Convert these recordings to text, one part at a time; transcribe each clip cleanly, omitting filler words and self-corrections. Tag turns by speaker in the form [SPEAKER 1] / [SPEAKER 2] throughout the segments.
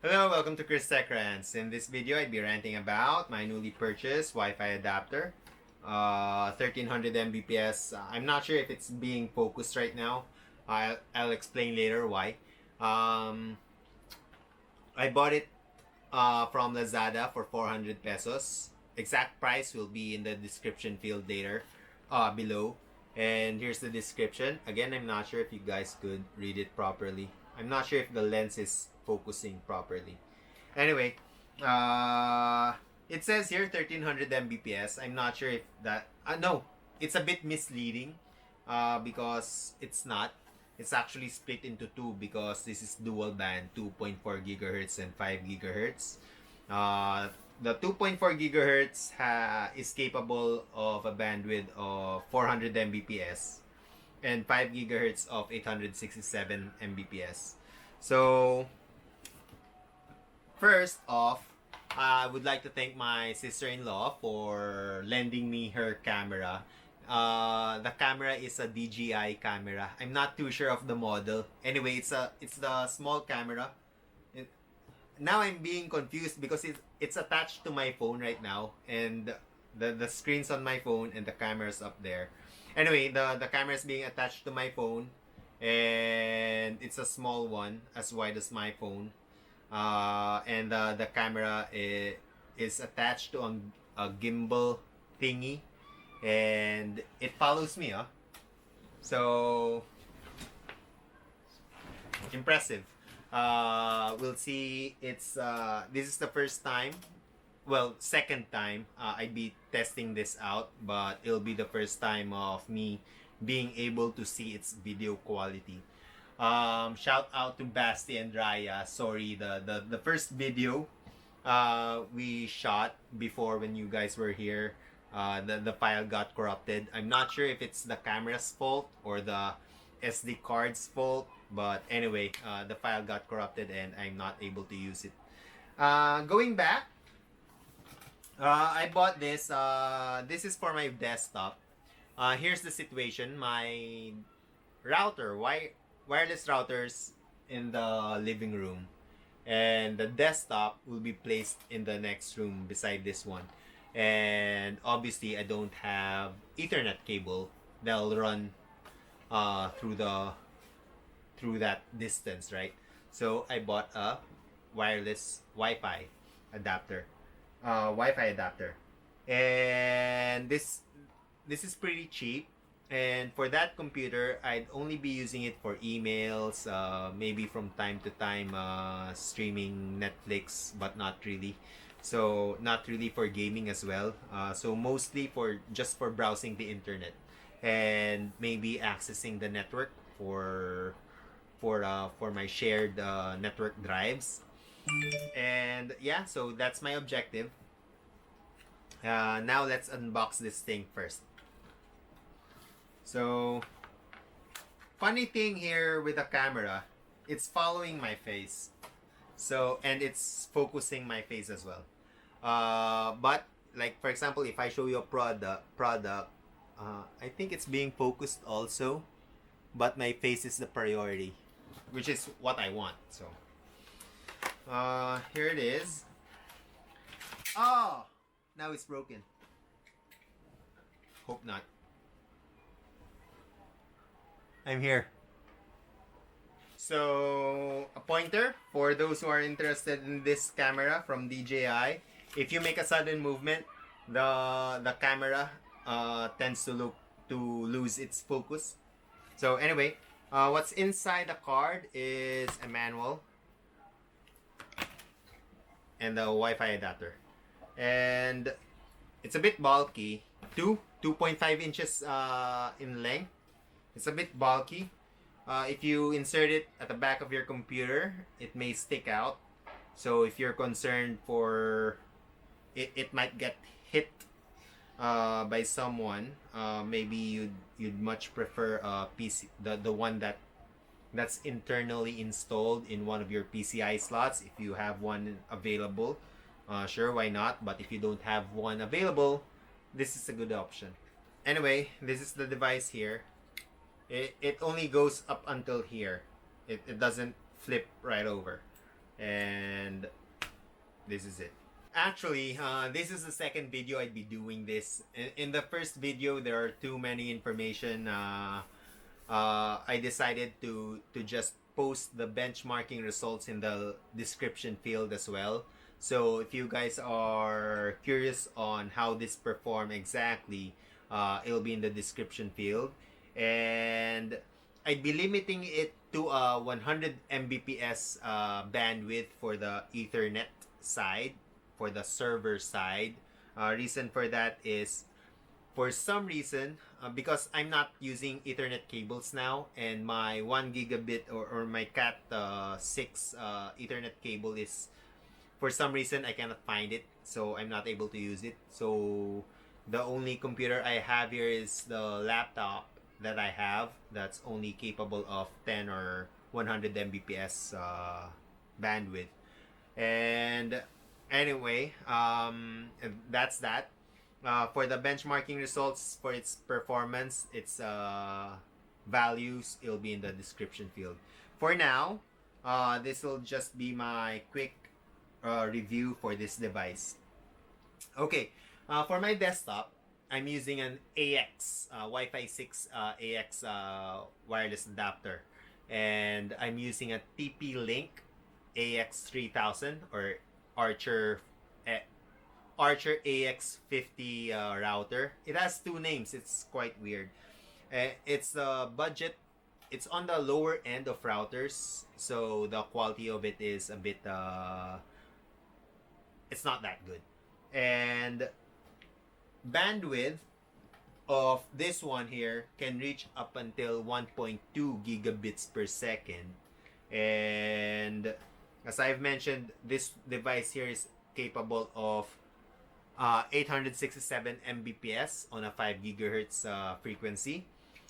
[SPEAKER 1] Hello, welcome to Chris Tech Rants. In this video, I'd be ranting about my newly purchased Wi-Fi adapter. 1300 Mbps. I'm not sure if it's being focused right now. I'll explain later why. I bought it from Lazada for 400 pesos. Exact price will be in the description field later below. And here's the description. Again, I'm not sure if you guys could read it properly. I'm not sure if the lens is focusing properly. Anyway, it says here 1300 Mbps. I'm not sure if that... no, it's a bit misleading because it's not. It's actually split into two because this is dual band, 2.4 gigahertz and 5 gigahertz. The 2.4 gigahertz is capable of a bandwidth of 400 Mbps and 5 gigahertz of 867 Mbps. So, first off, I would like to thank my sister-in-law for lending me her camera. The camera is a DJI camera. I'm not too sure of the model. Anyway, it's the small camera. Now I'm being confused because it's attached to my phone right now, and the screen's on my phone and the camera's up there. Anyway, the camera is being attached to my phone, and it's a small one, as wide as my phone. And the camera is attached to a gimbal thingy, and it follows me. So impressive. We'll see. It's this is the first time, well, second time I'd be testing this out, but it'll be the first time of me being able to see its video quality. Shout out to Basti and Raya. Sorry, the first video we shot before when you guys were here, the file got corrupted. I'm not sure if it's the camera's fault or the SD card's fault, but anyway, the file got corrupted and I'm not able to use it. Going back, I bought this. This is for my desktop. Here's the situation. My router, wireless routers in the living room, and the desktop will be placed in the next room beside this one. And obviously, I don't have Ethernet cable that'll run through that distance, right? So I bought a wireless Wi-Fi adapter. And this is pretty cheap, and for that computer I'd only be using it for emails, maybe from time to time streaming Netflix, but not really. So not really for gaming as well. So mostly just for browsing the internet and maybe accessing the network for my shared network drives. And yeah, so that's my objective. Now let's unbox this thing first. So, funny thing here with the camera, it's following my face. So, and it's focusing my face as well. But like for example, if I show you a product, I think it's being focused also, but my face is the priority, which is what I want. So, here it is. Oh, now it's broken. Hope not. I'm here. So, a pointer for those who are interested in this camera from DJI. If you make a sudden movement, the camera tends to lose its focus. So anyway, what's inside the card is a manual and the Wi-Fi adapter. And it's a bit bulky. 2.5 inches in length. It's a bit bulky. If you insert it at the back of your computer, it may stick out. So if you're concerned for it might get hit by someone, maybe you'd much prefer a PC, the one that's internally installed in one of your PCI slots. If you have one available, sure, why not? But if you don't have one available, this is a good option. Anyway, this is the device here. It only goes up until here. It doesn't flip right over. and this is it. Actually, this is the second video I'd be doing this. In the first video, there are too many information. I decided to just post the benchmarking results in the description field as well. So if you guys are curious on how this perform exactly, it'll be in the description field. And I'd be limiting it to a 100 Mbps bandwidth for the Ethernet side, for the server side. Reason for that is, for some reason, because I'm not using Ethernet cables now, and my 1 gigabit or my Cat 6 Ethernet cable is, for some reason, I cannot find it, so I'm not able to use it. So the only computer I have here is the laptop that I have that's only capable of 10 or 100 Mbps bandwidth. And anyway, that's that. For the benchmarking results, for its performance, its values, it'll be in the description field. For now, this will just be my quick review for this device. Okay, for my desktop, I'm using an AX Wi-Fi 6 AX wireless adapter, and I'm using a TP-Link AX3000 or Archer AX50 router. It has two names. It's quite weird. It's budget. It's on the lower end of routers, so the quality of it is a bit. It's not that good, and bandwidth of this one here can reach up until 1.2 gigabits per second. And as I've mentioned, this device here is capable of 867 Mbps on a 5 gigahertz frequency.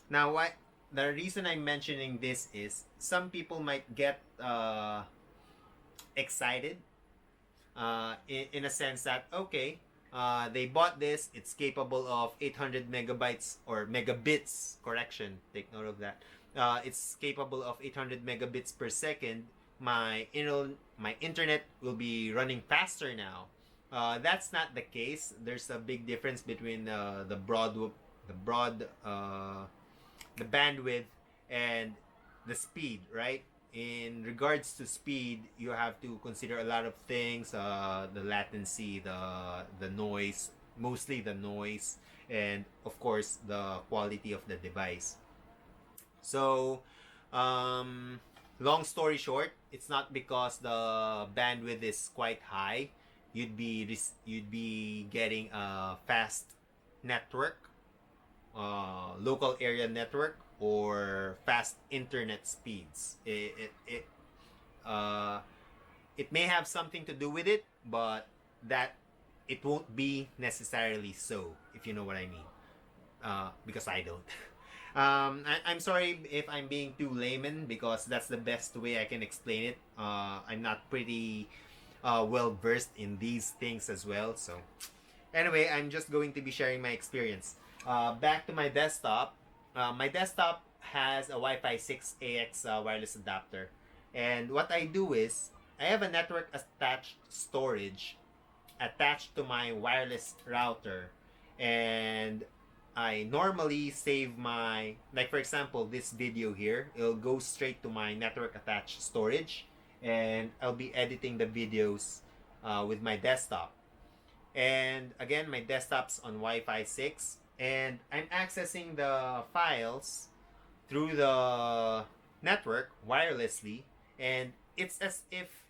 [SPEAKER 1] Now, the reason I'm mentioning this is some people might get excited in a sense that, okay, they bought this, it's capable of 800 megabytes or megabits, correction, take note of that. It's capable of 800 megabits per second. My internet will be running faster now. That's not the case. There's a big difference between the bandwidth and the speed, right? In regards to speed, you have to consider a lot of things: the latency, the noise, mostly the noise, and of course the quality of the device. So, long story short, it's not because the bandwidth is quite high. You'd be getting a fast network, local area network, or fast internet speeds. It may have something to do with it, but that it won't be necessarily so, if you know what I mean. Because I don't. I'm sorry if I'm being too layman, because that's the best way I can explain it. I'm not pretty well versed in these things as well. So anyway, I'm just going to be sharing my experience. Back to my desktop. My desktop has a Wi-Fi 6 AX wireless adapter. And what I do is, I have a network attached storage attached to my wireless router. And I normally save my, like for example, this video here, it'll go straight to my network attached storage. And I'll be editing the videos with my desktop. And again, my desktop's on Wi-Fi 6. And I'm accessing the files through the network wirelessly, and it's as if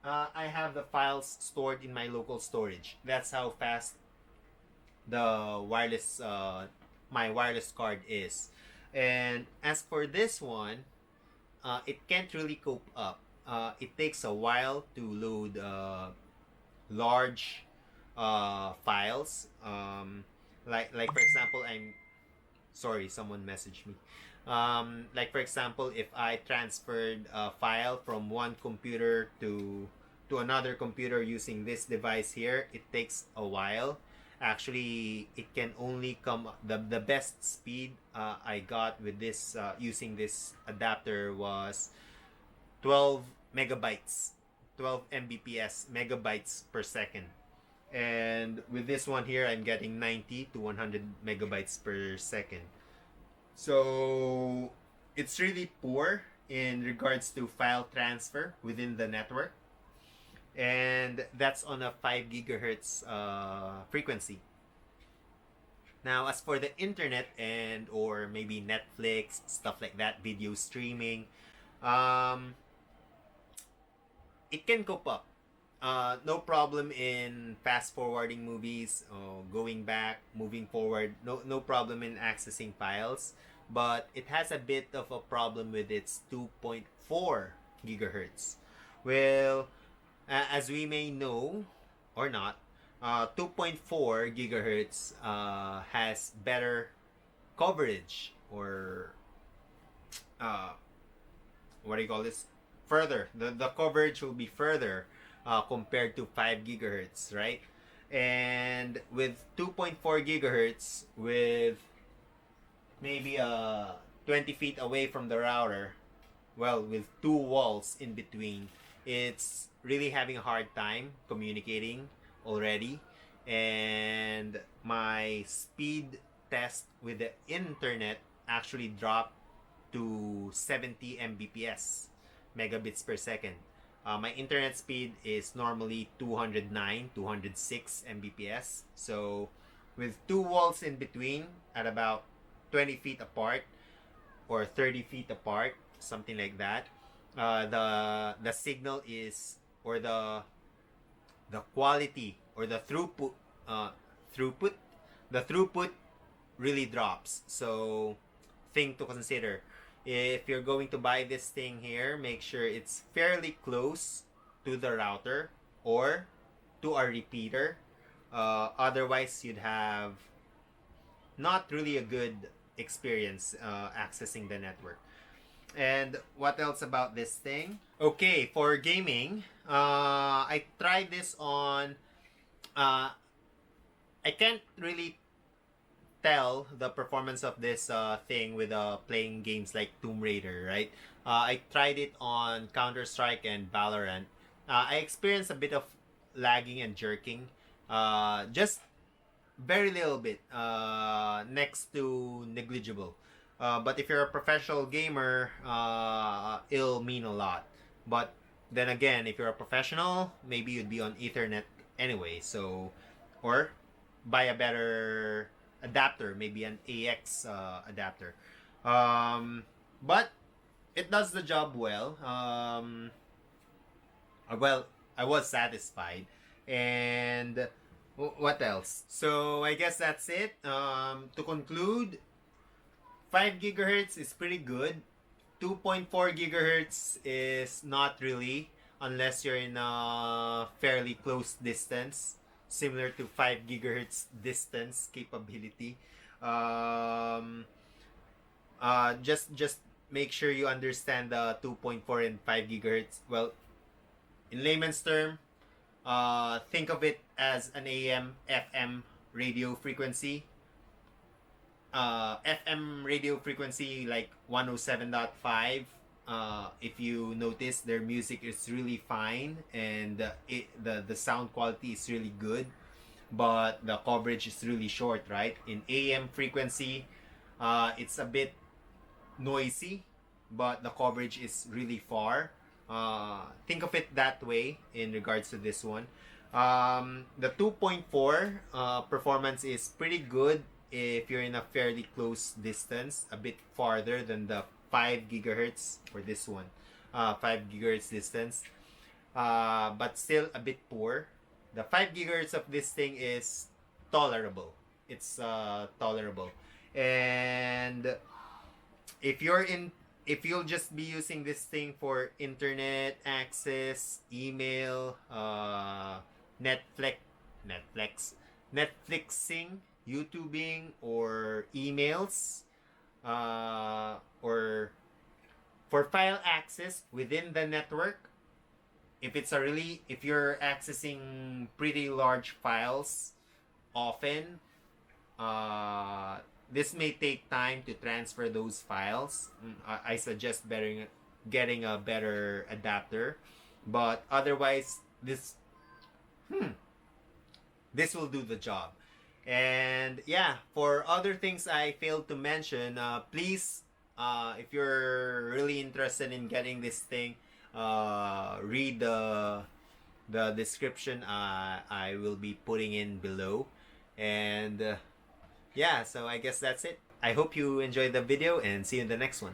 [SPEAKER 1] I have the files stored in my local storage. That's how fast the wireless my wireless card is. And as for this one, it can't really cope up. It takes a while to load large files. Like for example, sorry, someone messaged me. Like for example, if I transferred a file from one computer to another computer using this device here, it takes a while. Actually, it can only come, the best speed I got with this using this adapter was 12 megabytes 12 Mbps, megabytes per second. And with this one here, I'm getting 90 to 100 megabytes per second. So it's really poor in regards to file transfer within the network. And that's on a 5 gigahertz frequency. Now, as for the internet and or maybe Netflix, stuff like that, video streaming, it can cope up. No problem in fast forwarding movies, going back, moving forward. No problem in accessing files, but it has a bit of a problem with its 2.4 gigahertz. Well, as we may know or not, 2.4 gigahertz has better coverage, or what do you call this? Further, the coverage will be further compared to 5 gigahertz, right? And with 2.4 gigahertz, with maybe 20 feet away from the router, well, with two walls in between, it's really having a hard time communicating already. And my speed test with the internet actually dropped to 70 Mbps, megabits per second. My internet speed is normally 209, 206 Mbps. So with two walls in between at about 20 feet apart or 30 feet apart, something like that, the signal is, or the quality, or the throughput really drops. So thing to consider, if you're going to buy this thing here, make sure it's fairly close to the router or to a repeater. Otherwise, you'd have not really a good experience accessing the network. And what else about this thing? Okay, for gaming, I tried this on. I can't really tell the performance of this thing with playing games like Tomb Raider, right? I tried it on Counter-Strike and Valorant. I experienced a bit of lagging and jerking, just very little bit, next to negligible. But if you're a professional gamer, it'll mean a lot. But then again, if you're a professional, maybe you'd be on Ethernet anyway. So, or buy a better adapter, maybe an AX adapter. But it does the job well. Well, I was satisfied. And what else? So I guess that's it. To conclude, 5 gigahertz is pretty good. 2.4 gigahertz is not really, unless you're in a fairly close distance, similar to 5 gigahertz distance capability. Just make sure you understand the 2.4 and 5 gigahertz. Well, in layman's term, think of it as an AM FM radio frequency. FM radio frequency like 107.5. If you notice, their music is really fine, and the sound quality is really good, but the coverage is really short, right? In AM frequency, it's a bit noisy, but the coverage is really far. Think of it that way in regards to this one. The 2.4 performance is pretty good if you're in a fairly close distance, a bit farther than the 5 gigahertz for this one. 5 gigahertz distance, but still a bit poor. The 5 gigahertz of this thing is tolerable. It's tolerable. And if you'll just be using this thing for internet access, email, Netflixing, YouTubing, or emails, or for file access within the network, if you're accessing pretty large files often, this may take time to transfer those files. I suggest getting a better adapter. But otherwise, this will do the job. And yeah, for other things I failed to mention, please, if you're really interested in getting this thing, read the description I will be putting in below. And yeah, so I guess that's it. I hope you enjoyed the video and see you in the next one.